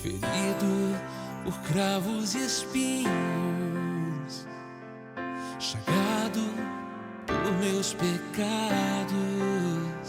ferido por cravos e espinhos, chagado por meus pecados.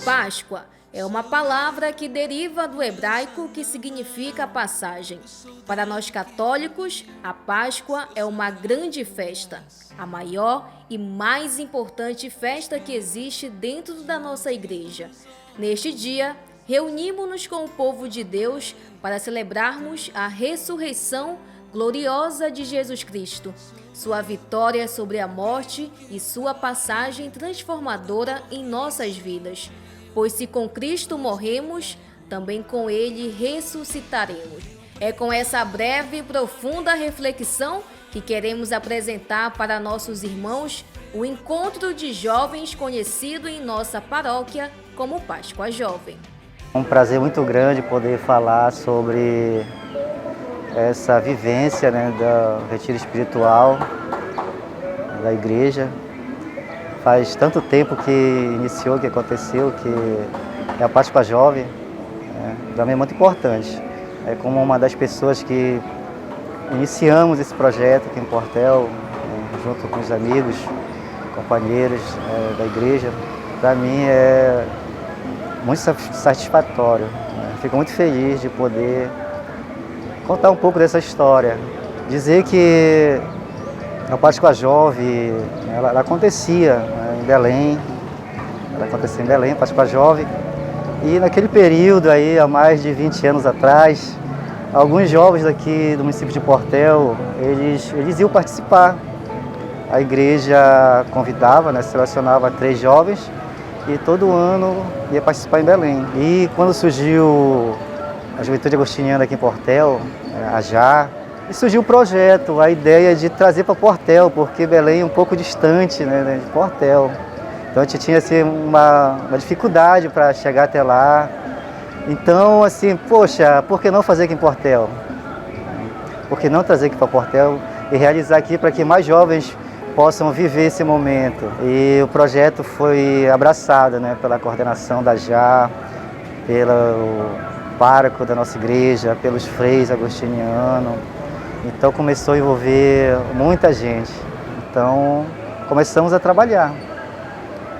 Páscoa é uma palavra que deriva do hebraico que significa passagem. Para nós católicos, a Páscoa é uma grande festa, a maior e mais importante festa que existe dentro da nossa igreja. Neste dia, reunimos-nos com o povo de Deus para celebrarmos a ressurreição gloriosa de Jesus Cristo, sua vitória sobre a morte e sua passagem transformadora em nossas vidas. Pois se com Cristo morremos, também com Ele ressuscitaremos. É com essa breve e profunda reflexão que queremos apresentar para nossos irmãos o encontro de jovens conhecido em nossa paróquia como Páscoa Jovem. É um prazer muito grande poder falar sobre essa vivência, do retiro espiritual da igreja. Faz tanto tempo que iniciou, que aconteceu, que é a Páscoa Jovem, também é muito importante. É como uma das pessoas que iniciamos esse projeto aqui em Portel, junto com os amigos, companheiros da igreja. Para mim é muito satisfatório. Fico muito feliz de poder contar um pouco dessa história. Dizer que a Páscoa Jovem, ela acontecia em Belém, a Páscoa Jovem, e naquele período aí, há mais de 20 anos atrás, alguns jovens daqui do município de Portel, eles iam participar. A igreja convidava, selecionava 3 jovens e todo ano ia participar em Belém. E quando surgiu a Juventude Agostiniana aqui em Portel, a JA, e surgiu o projeto, a ideia de trazer para Portel, porque Belém é um pouco distante de Portel. Então a gente tinha assim, uma dificuldade para chegar até lá. Então, assim, poxa, por que não fazer aqui em Portel? Por que não trazer aqui para Portel e realizar aqui para que mais jovens possam viver esse momento? E o projeto foi abraçado pela coordenação da JA, pelo pároco da nossa igreja, pelos freis agostinianos. Então começou a envolver muita gente. Então começamos a trabalhar,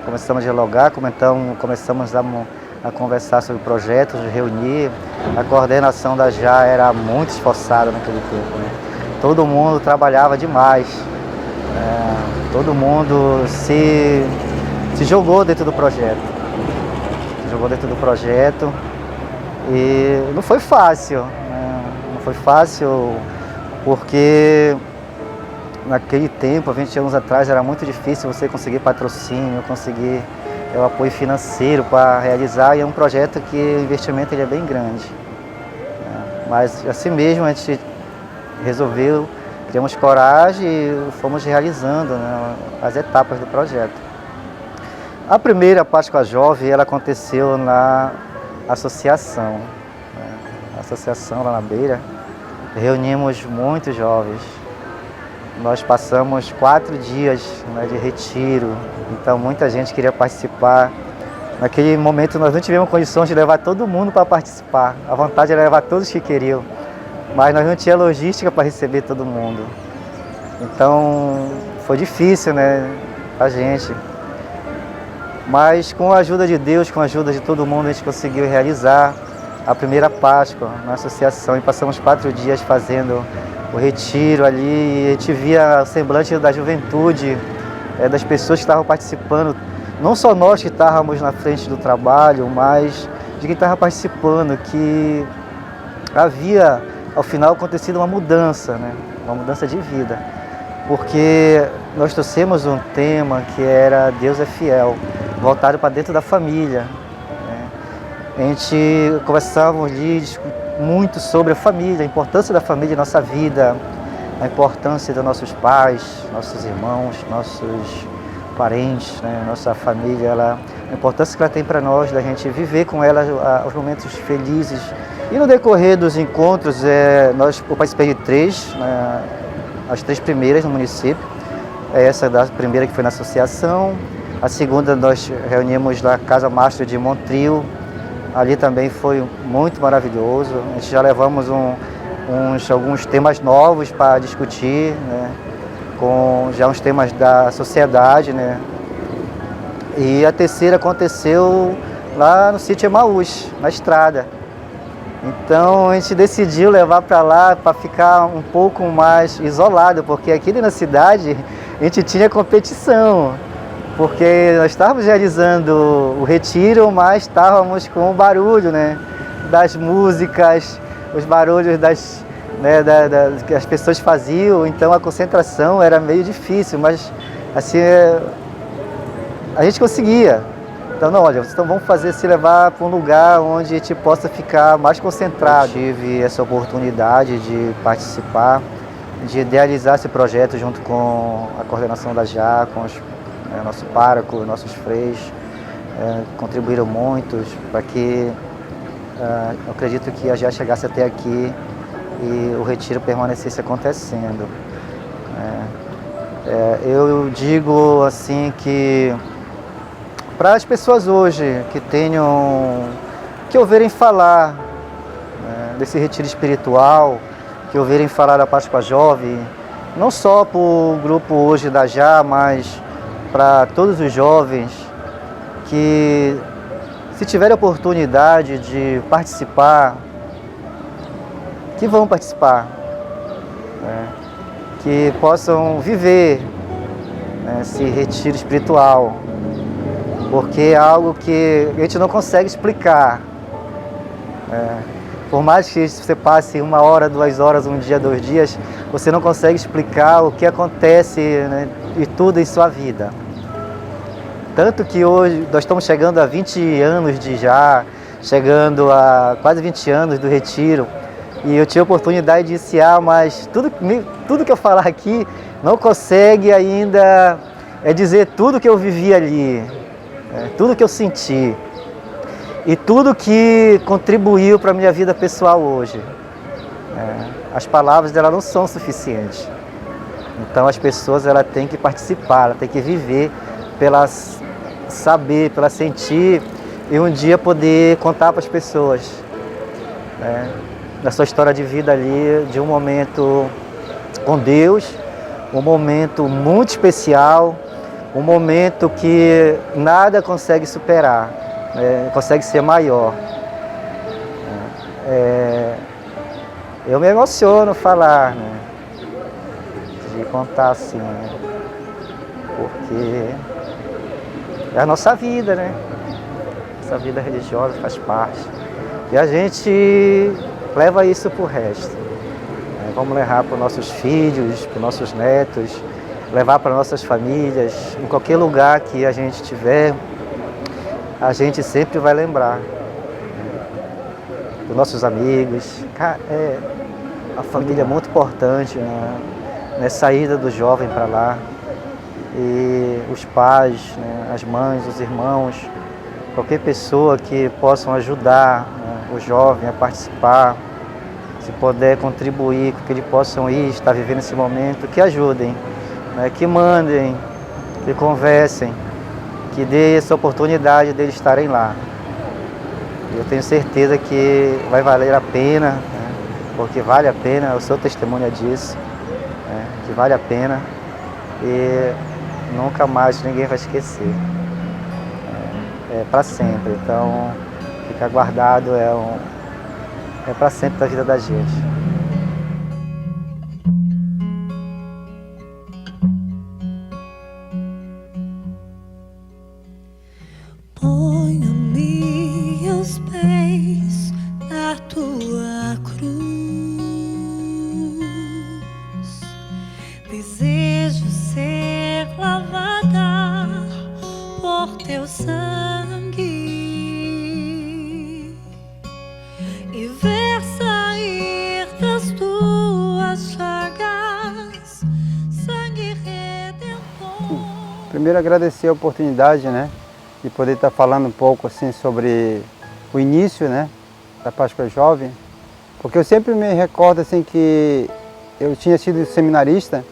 começamos a dialogar, começamos a conversar sobre projetos, de reunir. A coordenação da JA era muito esforçada naquele tempo. Todo mundo trabalhava demais, todo mundo se jogou dentro do projeto. E não foi fácil, porque naquele tempo, há 20 anos atrás, era muito difícil você conseguir patrocínio, conseguir o apoio financeiro para realizar, e é um projeto que o investimento é bem grande. Mas assim mesmo a gente resolveu, criamos coragem e fomos realizando as etapas do projeto. A primeira Páscoa Jovem ela aconteceu na associação, a associação lá na Beira. Reunimos muitos jovens. Nós passamos 4 dias de retiro, então muita gente queria participar. Naquele momento nós não tivemos condições de levar todo mundo para participar. A vontade era levar todos que queriam, mas nós não tínhamos logística para receber todo mundo. Então foi difícil a gente. Mas com a ajuda de Deus, com a ajuda de todo mundo, a gente conseguiu realizar a primeira Páscoa na associação e passamos 4 dias fazendo o retiro ali, e a gente via o semblante da juventude, das pessoas que estavam participando, não só nós que estávamos na frente do trabalho, mas de quem estava participando, que havia ao final acontecido uma mudança de vida, porque nós trouxemos um tema que era Deus é fiel, voltado para dentro da família. A gente conversava ali muito sobre a família, a importância da família em nossa vida, a importância dos nossos pais, nossos irmãos, nossos parentes, nossa família, a importância que ela tem para nós, da gente viver com ela os momentos felizes. E no decorrer dos encontros, eu participei de 3, as 3 primeiras no município. Essa da primeira que foi na associação, a segunda nós reunimos na Casa Mastro de Montrio. Ali também foi muito maravilhoso. A gente já levamos alguns temas novos para discutir, né? Com já uns temas da sociedade, né? E a terceira aconteceu lá no sítio Emaús, na estrada. Então a gente decidiu levar para lá para ficar um pouco mais isolado, porque aqui na cidade a gente tinha competição, porque nós estávamos realizando o retiro, mas estávamos com o barulho, né, das músicas, os barulhos que as pessoas faziam, então a concentração era meio difícil, mas assim a gente conseguia. Então, não, olha, então vamos se levar para um lugar onde a gente possa ficar mais concentrado. Eu tive essa oportunidade de participar, de idealizar esse projeto junto com a coordenação da JA, com nosso pároco, nossos freios, contribuíram muitos para que, eu acredito que a JA chegasse até aqui e o retiro permanecesse acontecendo. Eu digo assim que para as pessoas hoje que ouvirem falar, né, desse retiro espiritual, que ouvirem falar da Páscoa Jovem, não só para o grupo hoje da JA, mas para todos os jovens que, se tiverem oportunidade de participar, que vão participar, né, que possam viver, né, esse retiro espiritual, porque é algo que a gente não consegue explicar. Por mais que você passe 1 hora, 2 horas, 1 dia, 2 dias, você não consegue explicar o que acontece, né, e tudo em sua vida. Tanto que hoje nós estamos chegando a 20 anos de JA, chegando a quase 20 anos do retiro, e eu tive a oportunidade de iniciar, mas tudo que eu falar aqui não consegue ainda dizer tudo que eu vivi ali. Tudo que eu senti e tudo que contribuiu para a minha vida pessoal hoje. As palavras dela não são suficientes. Então as pessoas têm que participar, elas têm que viver para elas saber, para elas sentir e um dia poder contar para as pessoas, né, da sua história de vida ali, de um momento com Deus, um momento muito especial, um momento que nada consegue superar, consegue ser maior. Eu me emociono falar, né, de contar assim, né, porque é a nossa vida, né? Nossa vida religiosa faz parte. E a gente leva isso para o resto. Vamos levar para os nossos filhos, para os nossos netos, levar para nossas famílias, em qualquer lugar que a gente estiver, a gente sempre vai lembrar dos nossos amigos. A família é muito importante, né, nessa ida do jovem para lá. E os pais, né, as mães, os irmãos, qualquer pessoa que possam ajudar, né, o jovem a participar, se puder contribuir com que eles possam ir, estar vivendo esse momento, que ajudem. Que mandem, que conversem, que dê essa oportunidade deles estarem lá. Eu tenho certeza que vai valer a pena, né, porque vale a pena, eu sou testemunha disso, né, que vale a pena e nunca mais ninguém vai esquecer. Para sempre, então fica guardado, é para sempre da vida da gente. Ponho-me aos pés da tua cruz, desejo ser lavada por teu sangue e ver sair das tuas chagas sangue redentor. Primeiro agradecer a oportunidade, né, de poder estar falando um pouco assim sobre o início, né, da Páscoa Jovem, porque eu sempre me recordo assim que eu tinha sido seminarista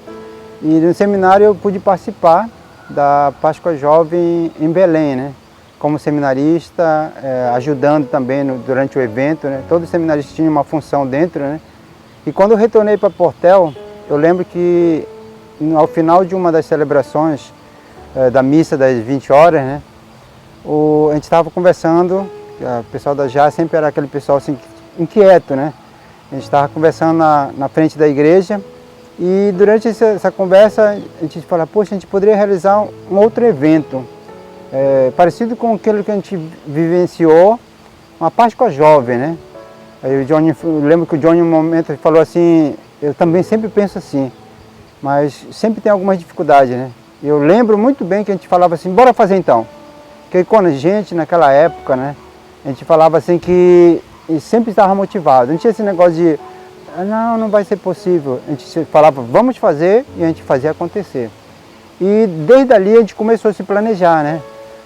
e no seminário eu pude participar da Páscoa Jovem em Belém, né, como seminarista, ajudando também durante o evento, né, todos os seminaristas tinham uma função dentro, né, E quando eu retornei para Portel, eu lembro que ao final de uma das celebrações da missa das 20 horas, né, a gente estava conversando, o pessoal da JA sempre era aquele pessoal assim, inquieto, né? A gente estava conversando na frente da igreja e durante essa conversa a gente falou, poxa, a gente poderia realizar um outro evento, parecido com aquele que a gente vivenciou, uma Páscoa Jovem, né? Aí eu lembro que o Johnny, em um momento, falou assim, eu também sempre penso assim, mas sempre tem algumas dificuldades, né? Eu lembro muito bem que a gente falava assim, bora fazer então. Porque quando a gente, naquela época, né, a gente falava assim que sempre estava motivado, não tinha esse negócio de, não vai ser possível. A gente falava, vamos fazer, e a gente fazia acontecer. E desde ali a gente começou a se planejar, né?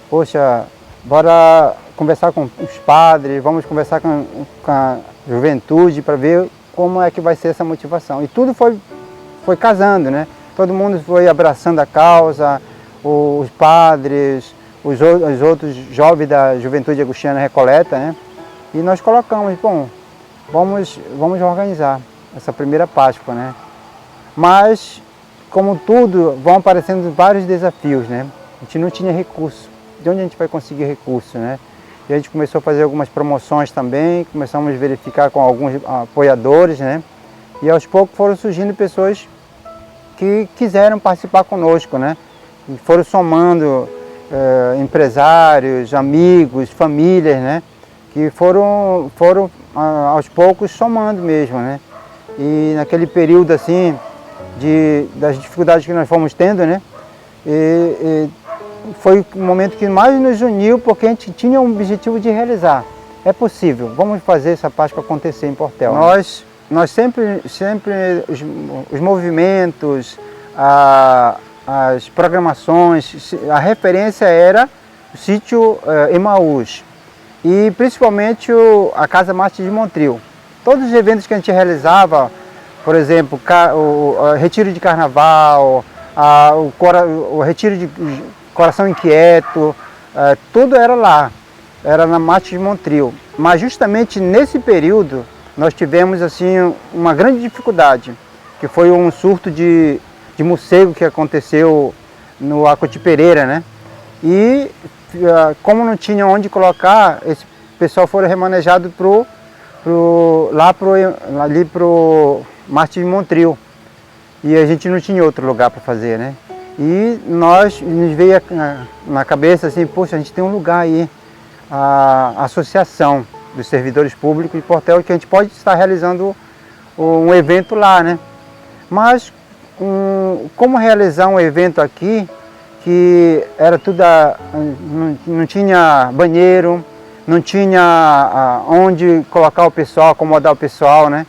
Poxa, bora conversar com os padres, vamos conversar com a juventude para ver como é que vai ser essa motivação. E tudo foi casando, né? Todo mundo foi abraçando a causa, os padres, os outros jovens da Juventude Agostina Recoleta, né? E nós colocamos, bom, vamos organizar essa primeira Páscoa, né? Mas, como tudo, vão aparecendo vários desafios, né? A gente não tinha recurso. De onde a gente vai conseguir recurso, né? E a gente começou a fazer algumas promoções também, começamos a verificar com alguns apoiadores, né? E aos poucos foram surgindo pessoas que quiseram participar conosco, né? E foram somando empresários, amigos, famílias, né? Que foram aos poucos somando mesmo, né? E naquele período assim, das dificuldades que nós fomos tendo, né? Foi o momento que mais nos uniu, porque a gente tinha um objetivo de realizar. É possível, vamos fazer essa Páscoa acontecer em Portel. Nós sempre os movimentos, as programações, a referência era o sítio Emaús e principalmente a Casa Marte de Montreal. Todos os eventos que a gente realizava, por exemplo, o retiro de carnaval, o retiro de Coração Inquieto, tudo era lá, era na Marte de Montreal. Mas justamente nesse período nós tivemos assim uma grande dificuldade, que foi um surto de morcego que aconteceu no Acoti Pereira, né? E como não tinha onde colocar, esse pessoal foi remanejado ali pro Marte de Montreal. E a gente não tinha outro lugar para fazer, né? E nos veio na cabeça assim, poxa, a gente tem um lugar aí, a Associação dos Servidores Públicos de Portel, que a gente pode estar realizando um evento lá, né? Mas como realizar um evento aqui, que era tudo, não tinha banheiro, não tinha onde colocar o pessoal, acomodar o pessoal, né?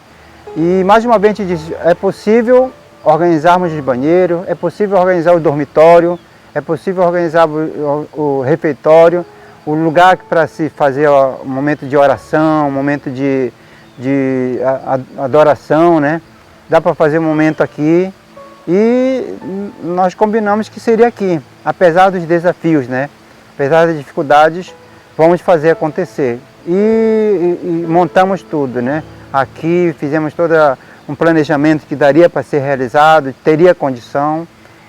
E mais uma vez a gente disse, é possível organizarmos os banheiros, é possível organizar o dormitório, é possível organizar o refeitório, o lugar para se fazer um momento de oração, um momento de adoração, né? Dá para fazer um momento aqui e nós combinamos que seria aqui, apesar dos desafios, né? Apesar das dificuldades, vamos fazer acontecer. E montamos tudo, né? Aqui fizemos todo um planejamento que daria para ser realizado, teria condição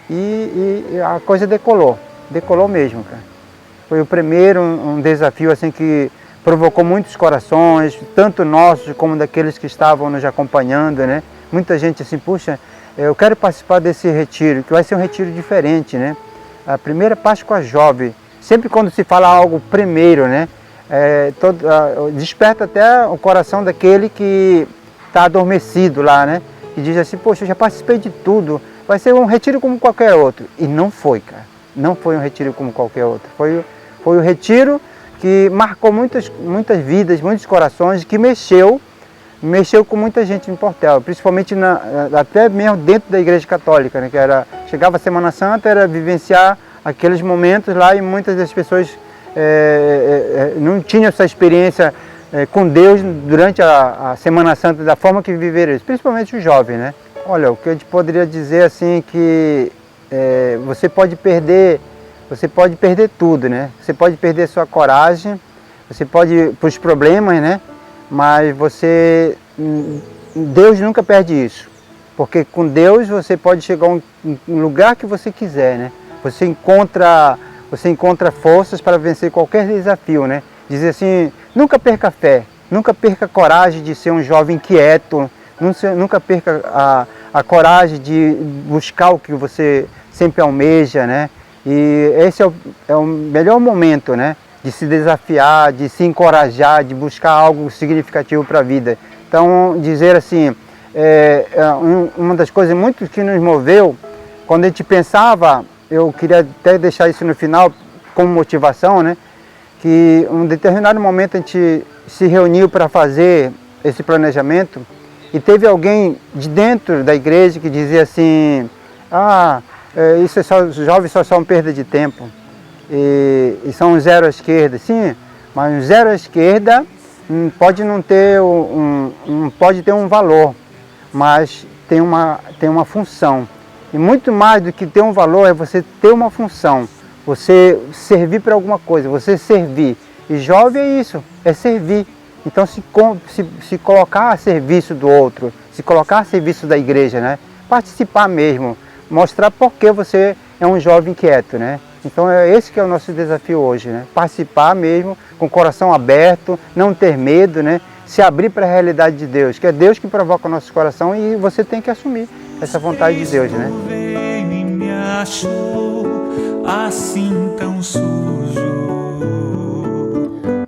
e a coisa decolou mesmo, cara. Foi o primeiro um desafio assim que provocou muitos corações, tanto nossos como daqueles que estavam nos acompanhando, né? Muita gente assim, puxa, eu quero participar desse retiro, que vai ser um retiro diferente, né? A primeira Páscoa Jovem, sempre quando se fala algo primeiro, né? Desperta até o coração daquele que está adormecido lá, né? E diz assim, poxa, eu já participei de tudo, vai ser um retiro como qualquer outro. E não foi, cara. Não foi um retiro como qualquer outro. Foi o retiro que marcou muitas vidas, muitos corações, que mexeu com muita gente em Portel, principalmente até mesmo dentro da Igreja Católica, né? Que chegava a Semana Santa, era vivenciar aqueles momentos lá e muitas das pessoas não tinham essa experiência com Deus durante a Semana Santa da forma que viveram isso, principalmente os jovens, né? Olha, o que a gente poderia dizer assim que você pode perder tudo, né? Você pode perder sua coragem, você pode ir para os problemas, né? Mas você Deus nunca perde isso. Porque com Deus você pode chegar a um lugar que você quiser, né? Você encontra forças para vencer qualquer desafio, né? Dizer assim, nunca perca a fé, nunca perca a coragem de ser um jovem inquieto, nunca perca a coragem de buscar o que você sempre almeja, né? E esse é o melhor momento, né? De se desafiar, de se encorajar, de buscar algo significativo para a vida. Então, dizer assim, uma das coisas muito que nos moveu, quando a gente pensava, eu queria até deixar isso no final como motivação, né? Que em um determinado momento a gente se reuniu para fazer esse planejamento e teve alguém de dentro da igreja que dizia assim, isso os jovens só são perda de tempo e são um zero à esquerda. Sim, mas um zero à esquerda pode não ter pode ter um valor, mas tem uma função. E muito mais do que ter um valor é você ter uma função, você servir para alguma coisa, você servir. E jovem é isso, é servir. Então se colocar a serviço do outro, se colocar a serviço da igreja, né? Participar mesmo, mostrar por que você é um jovem inquieto, né? Então é esse que é o nosso desafio hoje, né? Participar mesmo, com o coração aberto, não ter medo, né? Se abrir para a realidade de Deus, que é Deus que provoca o nosso coração e você tem que assumir essa vontade de Deus, né? Veio e me achou assim tão sujo.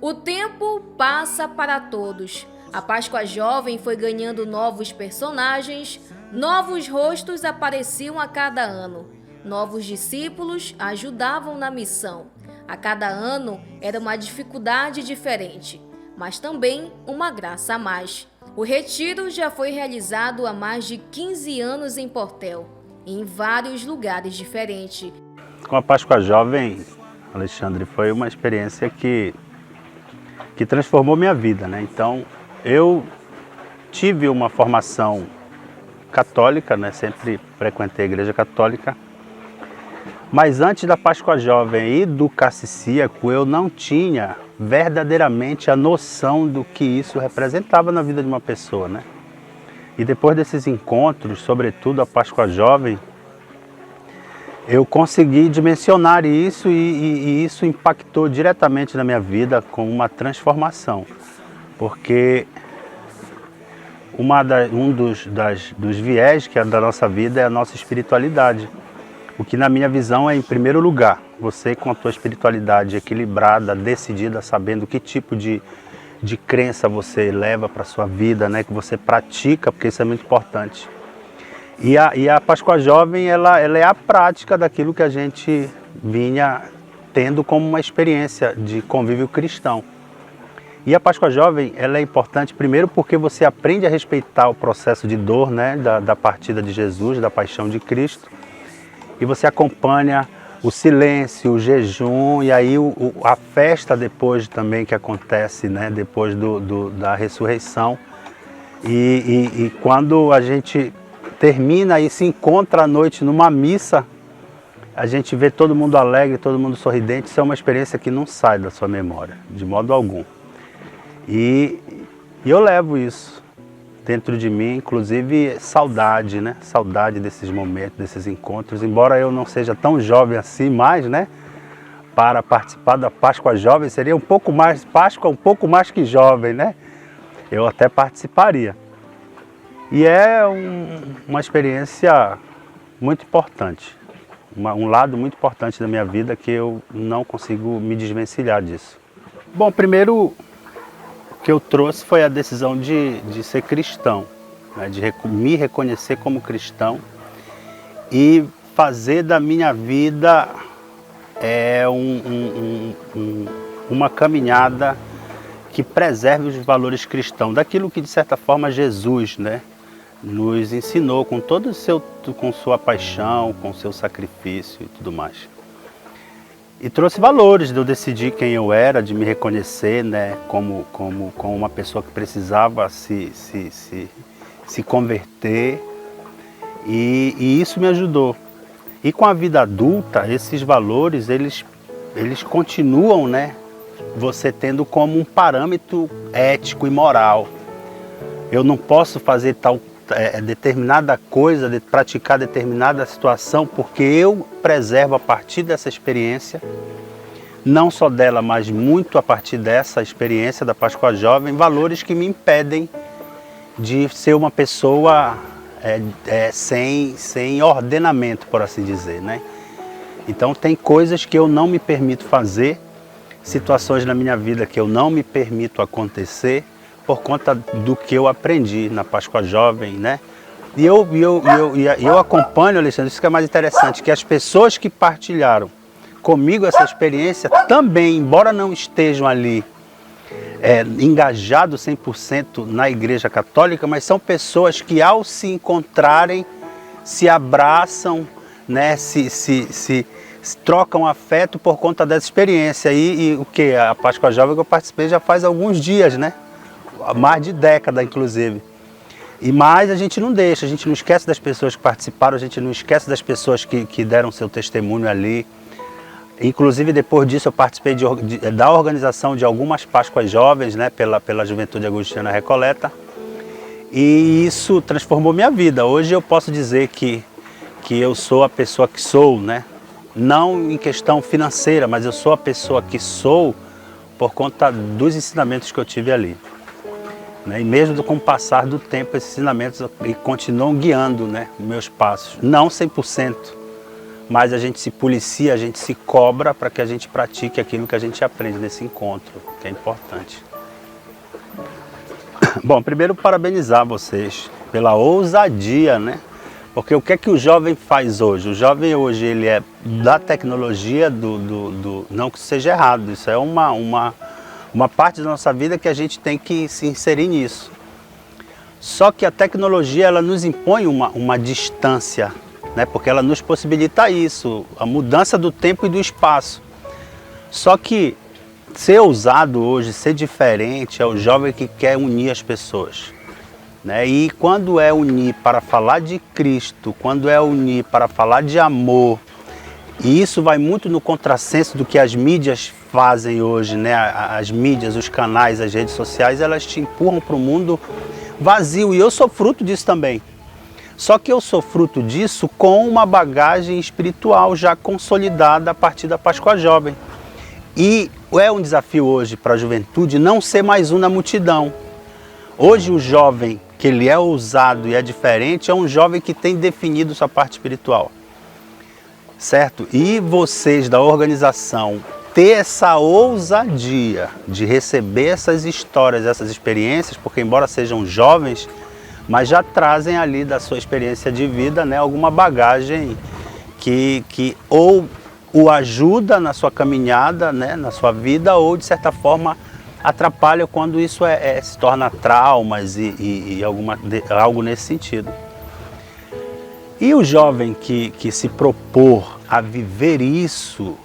O tempo passa para todos. A Páscoa Jovem foi ganhando novos personagens, novos rostos apareciam a cada ano. Novos discípulos ajudavam na missão. A cada ano era uma dificuldade diferente, mas também uma graça a mais. O retiro já foi realizado há mais de 15 anos em Portel, em vários lugares diferentes. Com a Páscoa Jovem, Alexandre, foi uma experiência que transformou minha vida, né? Então, eu tive uma formação católica, né? Sempre frequentei a igreja católica, mas antes da Páscoa Jovem e do Cassicíaco, eu não tinha verdadeiramente a noção do que isso representava na vida de uma pessoa, né? E depois desses encontros, sobretudo a Páscoa Jovem, eu consegui dimensionar isso e isso impactou diretamente na minha vida com uma transformação, porque dos viés que é da nossa vida é a nossa espiritualidade, o que na minha visão é em primeiro lugar, você com a tua espiritualidade equilibrada, decidida, sabendo que tipo de crença você leva para a sua vida, né, que você pratica, porque isso é muito importante. E a Páscoa Jovem, ela é a prática daquilo que a gente vinha tendo como uma experiência de convívio cristão. E a Páscoa Jovem, ela é importante primeiro porque você aprende a respeitar o processo de dor, né, da partida de Jesus, da paixão de Cristo. E você acompanha o silêncio, o jejum e aí a festa depois também que acontece, né, depois da ressurreição. E quando a gente termina e se encontra à noite numa missa, a gente vê todo mundo alegre, todo mundo sorridente. Isso é uma experiência que não sai da sua memória, de modo algum. E eu levo isso dentro de mim, inclusive saudade, né? Saudade desses momentos, desses encontros. Embora eu não seja tão jovem assim mais, né? Para participar da Páscoa Jovem, seria um pouco mais, Páscoa um pouco mais que jovem, né? Eu até participaria. E é uma experiência muito importante, um lado muito importante da minha vida que eu não consigo me desvencilhar disso. Bom, primeiro o que eu trouxe foi a decisão de ser cristão, né, de me reconhecer como cristão e fazer da minha vida uma caminhada que preserve os valores cristãos, daquilo que de certa forma Jesus, né, nos ensinou com com sua paixão, com seu sacrifício e tudo mais. E trouxe valores de eu decidir quem eu era, de me reconhecer, né, como uma pessoa que precisava se converter, e isso me ajudou. E com a vida adulta, esses valores, eles continuam, né, você tendo como um parâmetro ético e moral. eu não posso fazer determinada coisa, praticar determinada situação, porque eu preservo a partir dessa experiência, não só dela, mas muito a partir dessa experiência da Páscoa Jovem, valores que me impedem de ser uma pessoa sem ordenamento, por assim dizer, né? Então tem coisas que eu não me permito fazer, situações na minha vida que eu não me permito acontecer, por conta do que eu aprendi na Páscoa Jovem, né? E eu acompanho, Alexandre, isso que é mais interessante, que as pessoas que partilharam comigo essa experiência também, embora não estejam ali engajados 100% na Igreja Católica, mas são pessoas que ao se encontrarem, se abraçam, né? se trocam afeto por conta dessa experiência. E o que? A Páscoa Jovem que eu participei já faz alguns dias, né? Mais de década, inclusive. Mas a gente não deixa, a gente não esquece das pessoas que participaram, a gente não esquece das pessoas que deram seu testemunho ali. Inclusive, depois disso, eu participei da organização de algumas Páscoas Jovens, né, pela Juventude Agostina Recoleta. E isso transformou minha vida. Hoje eu posso dizer que eu sou a pessoa que sou, né? Não em questão financeira, mas eu sou a pessoa que sou por conta dos ensinamentos que eu tive ali. E mesmo com o passar do tempo, esses ensinamentos continuam guiando, né, meus passos. Não 100%, mas a gente se policia, a gente se cobra para que a gente pratique aquilo que a gente aprende nesse encontro, que é importante. Bom, primeiro parabenizar vocês pela ousadia, né? Porque o que é que o jovem faz hoje? O jovem hoje, ele é da tecnologia, não que seja errado, isso é uma parte da nossa vida que a gente tem que se inserir nisso. Só que a tecnologia, ela nos impõe uma distância, né? Porque ela nos possibilita isso, a mudança do tempo e do espaço. Só que ser ousado hoje, ser diferente, é o jovem que quer unir as pessoas, né? E quando é unir para falar de Cristo, quando é unir para falar de amor, e isso vai muito no contrassenso do que as mídias fazem hoje, né? As mídias, os canais, as redes sociais, elas te empurram para o mundo vazio. E eu sou fruto disso também. Só que eu sou fruto disso com uma bagagem espiritual já consolidada a partir da Páscoa Jovem. E é um desafio hoje para a juventude não ser mais um na multidão. Hoje o jovem, que ele é ousado e é diferente, é um jovem que tem definido sua parte espiritual. Certo? E vocês da organização ter essa ousadia de receber essas histórias, essas experiências, porque embora sejam jovens, mas já trazem ali da sua experiência de vida, né, alguma bagagem que ou o ajuda na sua caminhada, né, na sua vida, ou de certa forma atrapalha quando isso se torna traumas e algo nesse sentido. E o jovem que se propor a viver isso,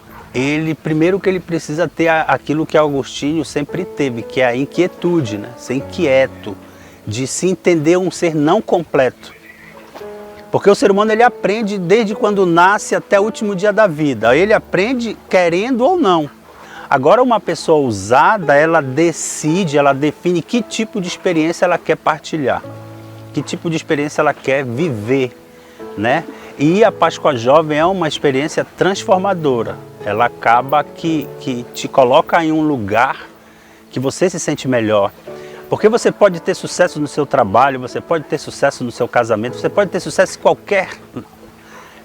primeiro que ele precisa ter aquilo que Agostinho sempre teve, que é a inquietude, né? Ser inquieto, de se entender um ser não completo. Porque o ser humano, ele aprende desde quando nasce até o último dia da vida. Ele aprende querendo ou não. Agora, uma pessoa ousada, ela decide, ela define que tipo de experiência ela quer partilhar, que tipo de experiência ela quer viver, né? E a Páscoa Jovem é uma experiência transformadora. Ela acaba que te coloca em um lugar que você se sente melhor. Porque você pode ter sucesso no seu trabalho, você pode ter sucesso no seu casamento, você pode ter sucesso em qualquer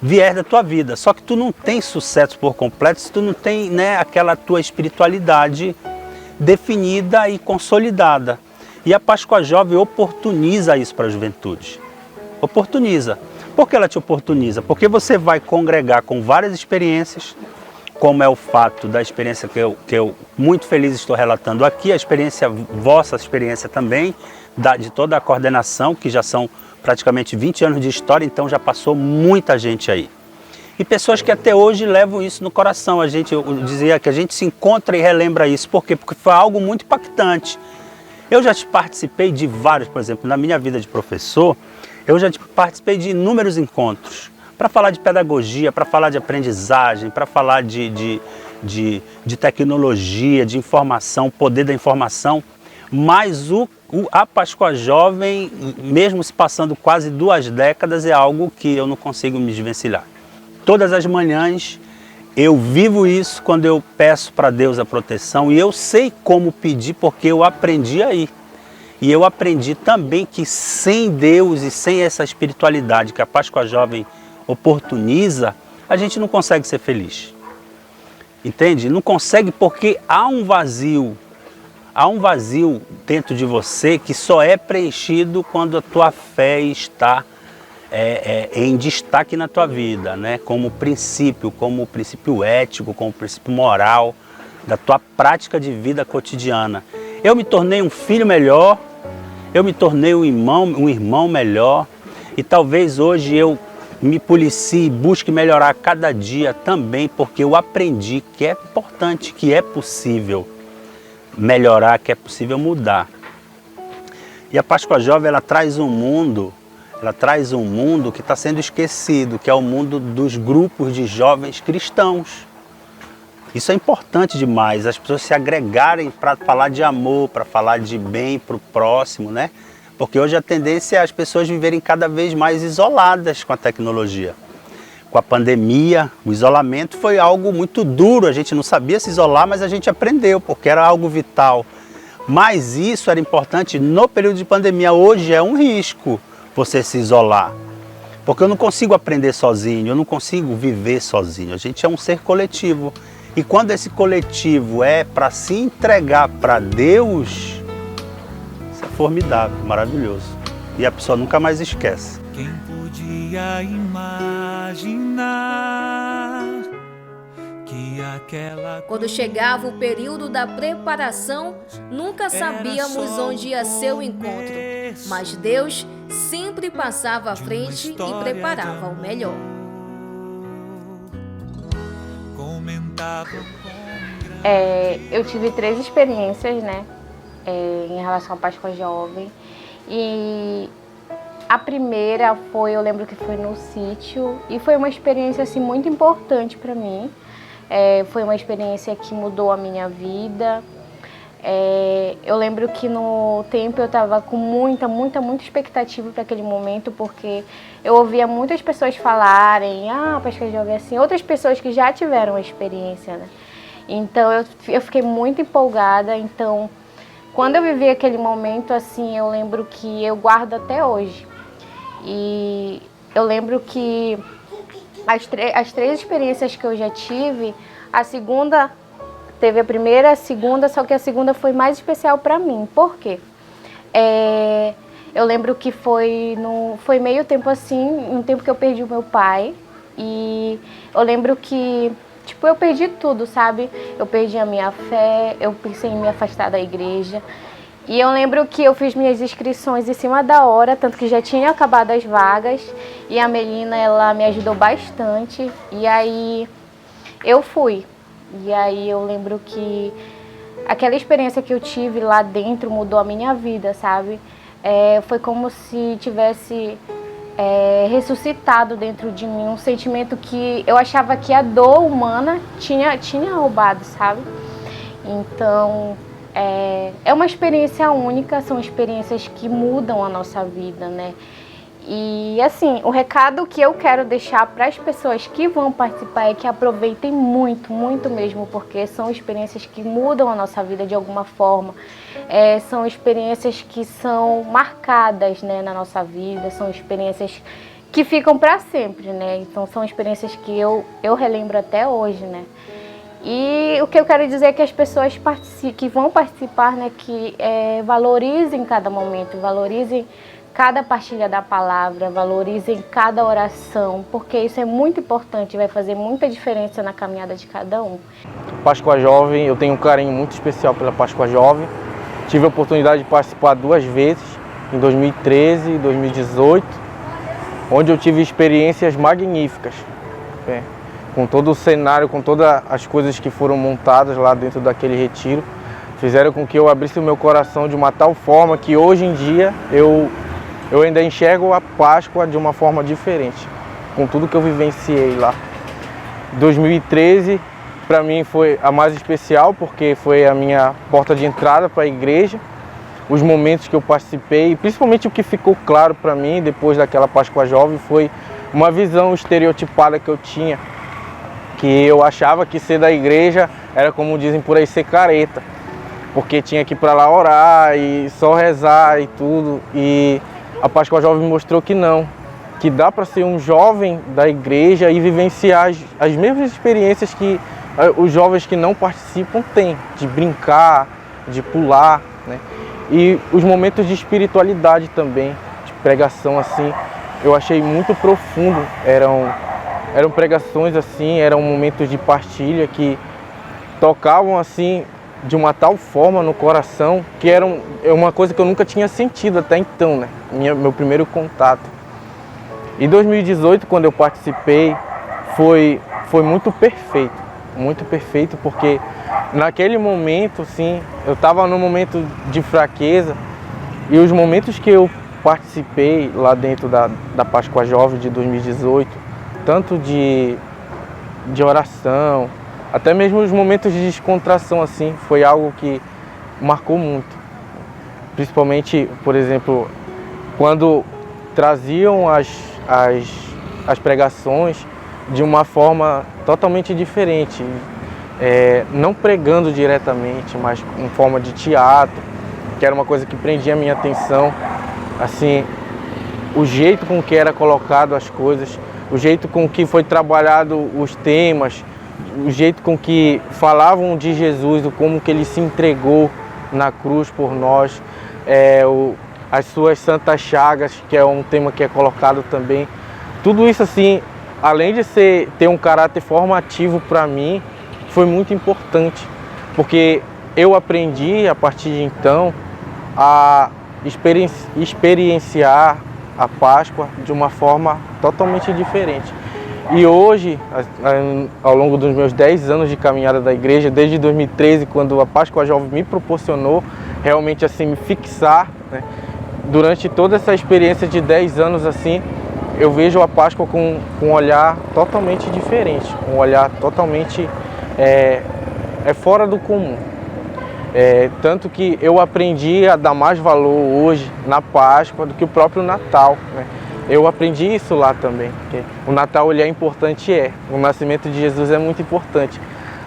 viés da tua vida. Só que tu não tem sucesso por completo se tu não tem, né, aquela tua espiritualidade definida e consolidada. E a Páscoa Jovem oportuniza isso para a juventude. Oportuniza. Por que ela te oportuniza? Porque você vai congregar com várias experiências, como é o fato da experiência que eu muito feliz estou relatando aqui, a experiência, vossa experiência também, de toda a coordenação, que já são praticamente 20 anos de história, então já passou muita gente aí. E pessoas que até hoje levam isso no coração. Eu dizia que a gente se encontra e relembra isso. Por quê? Porque foi algo muito impactante. Eu já participei de vários, por exemplo, na minha vida de professor, eu já participei de inúmeros encontros para falar de pedagogia, para falar de aprendizagem, para falar de tecnologia, de informação, poder da informação. Mas a Páscoa Jovem, mesmo se passando quase 2 décadas, é algo que eu não consigo me desvencilhar. Todas as manhãs eu vivo isso quando eu peço para Deus a proteção e eu sei como pedir porque eu aprendi aí. E eu aprendi também que sem Deus e sem essa espiritualidade que a Páscoa Jovem oportuniza, a gente não consegue ser feliz. Entende? Não consegue porque há um vazio dentro de você que só é preenchido quando a tua fé está em destaque na tua vida, né? Como princípio ético, como princípio moral da tua prática de vida cotidiana. Eu me tornei um filho melhor, eu me tornei um irmão melhor e talvez hoje eu me policie e busque melhorar cada dia também porque eu aprendi que é importante, que é possível melhorar, que é possível mudar. E a Páscoa Jovem ela traz um mundo que está sendo esquecido, que é o mundo dos grupos de jovens cristãos. Isso é importante demais, as pessoas se agregarem para falar de amor, para falar de bem para o próximo, né? Porque hoje a tendência é as pessoas viverem cada vez mais isoladas com a tecnologia. Com a pandemia, o isolamento foi algo muito duro, a gente não sabia se isolar, mas a gente aprendeu, porque era algo vital. Mas isso era importante no período de pandemia, hoje é um risco você se isolar. Porque eu não consigo aprender sozinho, eu não consigo viver sozinho, a gente é um ser coletivo. E quando esse coletivo é para se entregar para Deus, isso é formidável, maravilhoso. E a pessoa nunca mais esquece. Quem podia imaginar que aquela... Quando chegava o período da preparação, nunca sabíamos onde ia ser o encontro, mas Deus sempre passava à frente e preparava o melhor. Eu tive 3 experiências, né, em relação à Páscoa Jovem. E a primeira foi, eu lembro que foi no sítio, e foi uma experiência assim, muito importante para mim. Foi uma experiência que mudou a minha vida. Eu lembro que no tempo eu estava com muita expectativa para aquele momento, porque eu ouvia muitas pessoas falarem, Páscoa Jovem é assim, outras pessoas que já tiveram a experiência, né? Então eu fiquei muito empolgada. Então, quando eu vivi aquele momento, assim, eu lembro que eu guardo até hoje. E eu lembro que as 3 experiências que eu já tive, a segunda teve a primeira, a segunda, só que a segunda foi mais especial para mim. Por quê? Eu lembro que foi meio tempo assim, um tempo que eu perdi o meu pai. E eu lembro que, eu perdi tudo, sabe? Eu perdi a minha fé, eu pensei em me afastar da igreja. E eu lembro que eu fiz minhas inscrições em cima da hora, tanto que já tinha acabado as vagas. E a Melina, ela me ajudou bastante. E aí eu fui. E aí eu lembro que aquela experiência que eu tive lá dentro mudou a minha vida, sabe? Foi como se tivesse ressuscitado dentro de mim um sentimento que eu achava que a dor humana tinha roubado, sabe? Então, é uma experiência única, são experiências que mudam a nossa vida, né? E assim, o recado que eu quero deixar para as pessoas que vão participar é que aproveitem muito mesmo, porque são experiências que mudam a nossa vida de alguma forma. São experiências que são marcadas, né, na nossa vida, são experiências que ficam para sempre, né? Então são experiências que eu relembro até hoje, né? E o que eu quero dizer é que as pessoas que vão participar, né, que valorizem cada momento, valorizem cada partilha da palavra, valorizem cada oração, porque isso é muito importante, vai fazer muita diferença na caminhada de cada um. Páscoa Jovem, eu tenho um carinho muito especial pela Páscoa Jovem. Tive a oportunidade de participar 2 vezes, em 2013 e 2018, onde eu tive experiências magníficas, com todo o cenário, com todas as coisas que foram montadas lá dentro daquele retiro, fizeram com que eu abrisse o meu coração de uma tal forma que hoje em dia eu ainda enxergo a Páscoa de uma forma diferente, com tudo que eu vivenciei lá. 2013, para mim, foi a mais especial, porque foi a minha porta de entrada para a igreja. os momentos que eu participei, e principalmente o que ficou claro para mim depois daquela Páscoa Jovem foi uma visão estereotipada que eu tinha, que eu achava que ser da igreja era, como dizem por aí, ser careta, porque tinha que ir para lá orar e só rezar e tudo, e a Páscoa Jovem me mostrou que não, que dá para ser um jovem da igreja e vivenciar as mesmas experiências que os jovens que não participam têm, de brincar, de pular, né? E os momentos de espiritualidade também, de pregação assim, eu achei muito profundo. Eram pregações assim, eram momentos de partilha que tocavam assim de uma tal forma no coração que era uma coisa que eu nunca tinha sentido até então, né? Meu primeiro contato. Em 2018, quando eu participei, foi muito perfeito, porque naquele momento, sim, eu estava num momento de fraqueza, e os momentos que eu participei lá dentro da Páscoa Jovem de 2018, tanto de oração, até mesmo os momentos de descontração, assim, foi algo que marcou muito. Principalmente, por exemplo, quando traziam as pregações de uma forma totalmente diferente, não pregando diretamente, mas em forma de teatro, que era uma coisa que prendia a minha atenção, assim, o jeito com que era colocado as coisas, o jeito com que foi trabalhado os temas, o jeito com que falavam de Jesus, o como que ele se entregou na cruz por nós, as suas santas chagas, que é um tema que é colocado também. Tudo isso, assim, além de ter um caráter formativo para mim, foi muito importante, porque eu aprendi a partir de então a experienciar a Páscoa de uma forma totalmente diferente. E hoje, ao longo dos meus 10 anos de caminhada da igreja, desde 2013, quando a Páscoa Jovem me proporcionou realmente assim me fixar, né? Durante toda essa experiência de 10 anos assim, eu vejo a Páscoa com um olhar totalmente diferente, um olhar totalmente fora do comum. Tanto que eu aprendi a dar mais valor hoje na Páscoa do que o próprio Natal, né? Eu aprendi isso lá também. O Natal ele é importante, o nascimento de Jesus é muito importante,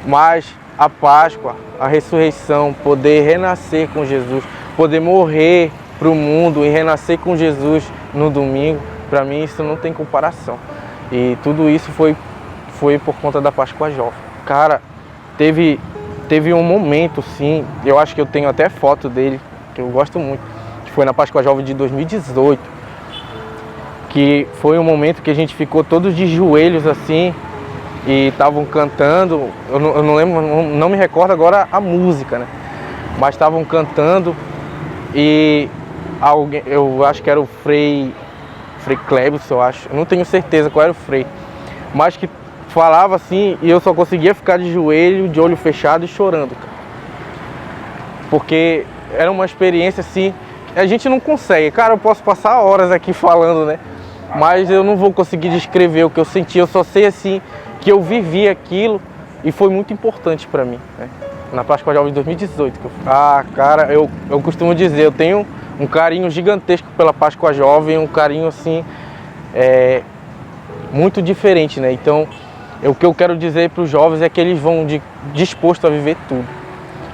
mas a Páscoa, a ressurreição, poder renascer com Jesus, poder morrer para o mundo e renascer com Jesus no domingo, para mim isso não tem comparação. E tudo isso foi por conta da Páscoa Jovem. Cara, teve um momento, sim, eu acho que eu tenho até foto dele, que eu gosto muito, que foi na Páscoa Jovem de 2018, que foi um momento que a gente ficou todos de joelhos assim, e estavam cantando, eu não lembro, não me recordo agora a música, né? Mas estavam cantando e alguém, eu acho que era o Frei Cleves, eu acho, eu não tenho certeza qual era o Frei, mas que falava assim e eu só conseguia ficar de joelho, de olho fechado e chorando, cara. Porque era uma experiência assim, a gente não consegue, cara, eu posso passar horas aqui falando, né? Mas eu não vou conseguir descrever o que eu senti, eu só sei assim que eu vivi aquilo e foi muito importante para mim, né? Na Páscoa Jovem de 2018. Cara, eu costumo dizer, eu tenho um carinho gigantesco pela Páscoa Jovem, um carinho assim, muito diferente, né? Então, o que eu quero dizer para os jovens é que eles vão dispostos a viver tudo,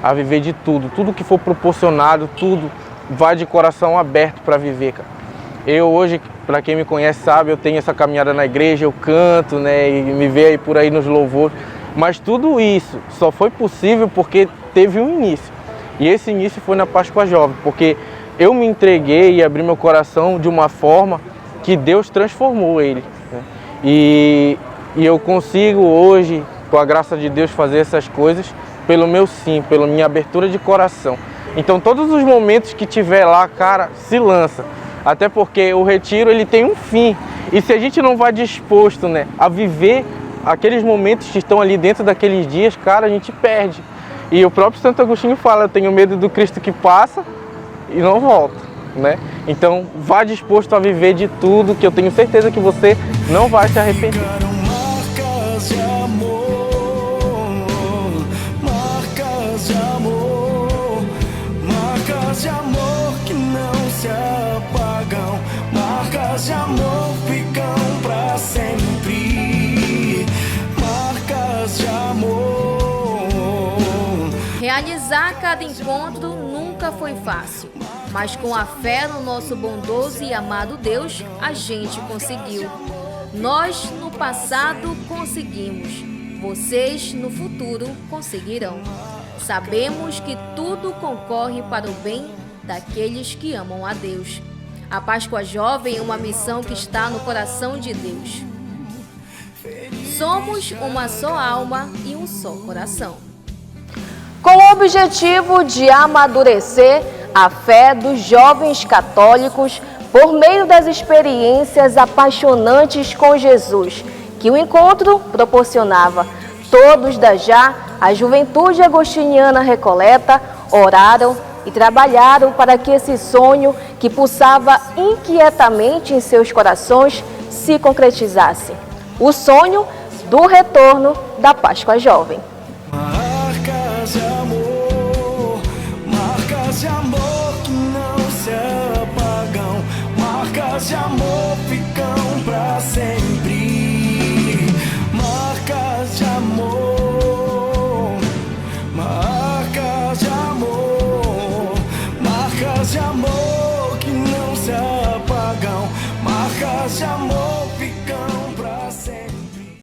a viver de tudo que for proporcionado, tudo, vai de coração aberto para viver, cara. Eu hoje, para quem me conhece sabe, eu tenho essa caminhada na igreja, eu canto, né, e me vê aí por aí nos louvores, mas tudo isso só foi possível porque teve um início. E esse início foi na Páscoa Jovem, porque eu me entreguei e abri meu coração de uma forma que Deus transformou ele, né? E eu consigo hoje, com a graça de Deus, fazer essas coisas pelo meu sim, pela minha abertura de coração. Então todos os momentos que tiver lá, cara, se lança. Até porque o retiro ele tem um fim. E se a gente não vai disposto, né, a viver aqueles momentos que estão ali dentro daqueles dias, cara, a gente perde. E o próprio Santo Agostinho fala, eu tenho medo do Cristo que passa e não volta, né? Então vá disposto a viver de tudo, que eu tenho certeza que você não vai se arrepender. Marcas de amor, marcas de amor, marcas de amor. Realizar cada encontro nunca foi fácil, mas com a fé no nosso bondoso e amado Deus, a gente conseguiu. Nós, no passado, conseguimos. Vocês, no futuro, conseguirão. Sabemos que tudo concorre para o bem daqueles que amam a Deus. A Páscoa Jovem é uma missão que está no coração de Deus. Somos uma só alma e um só coração. Com o objetivo de amadurecer a fé dos jovens católicos por meio das experiências apaixonantes com Jesus, que o encontro proporcionava, todos da já, a juventude agostiniana Recoleta, oraram e trabalharam para que esse sonho que pulsava inquietamente em seus corações se concretizasse. O sonho do retorno da Páscoa Jovem. Marcas de amor que não se apagam, marcas de amor ficam pra sempre. Marcas de amor, marcas de amor, marcas de amor que não se apagam, marcas de amor.